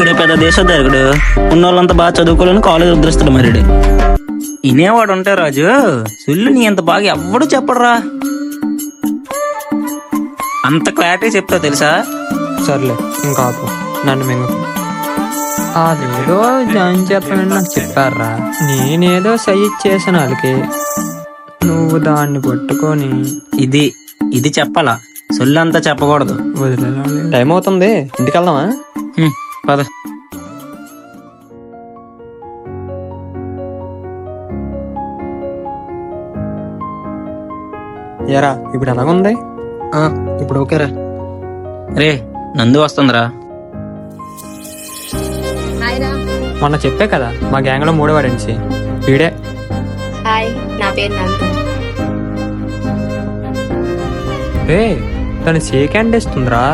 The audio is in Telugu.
ఇప్పుడు పెద్ద దేశోద్ధారకుడు ఉన్నోళ్ళంతా బాగా చదువుకోవాలని కాలేజ్ ఉద్ధరిస్తాడు మరి వినేవాడు ఉంటా రాజు. సుల్లు నీ అంత బాగా ఎవ్వడు చెప్పడరా, అంత క్లారిటీ చెప్తా తెలుసా. సర్లే ఇంకా ఆపు, నన్ను మింగ. అదేదో జాయిన్ చేస్తానని నాకు చెప్పారా, నేనేదో సజెస్ట్ చేశాను వాళ్ళకి, నువ్వు దాన్ని పట్టుకొని ఇది ఇది చెప్పాలా, సొల్లు అంతా చెప్పకూడదు. వదిలేలా. టైం అవుతుంది, ఇంటికి వెళ్దామా? పద. ఏరా ఇప్పుడు ఎలాగుంది? ఇప్పుడు ఓకేరా. రే నందు వస్తుందిరా. మొన్న చెప్పే కదా మా గ్యాంగ్ లో 3వ వాడెన్సీ వీడే. హాయ్, నా పేరు నందు. రే తను షేక్ హ్యాండ్ ఇస్తుందిరా.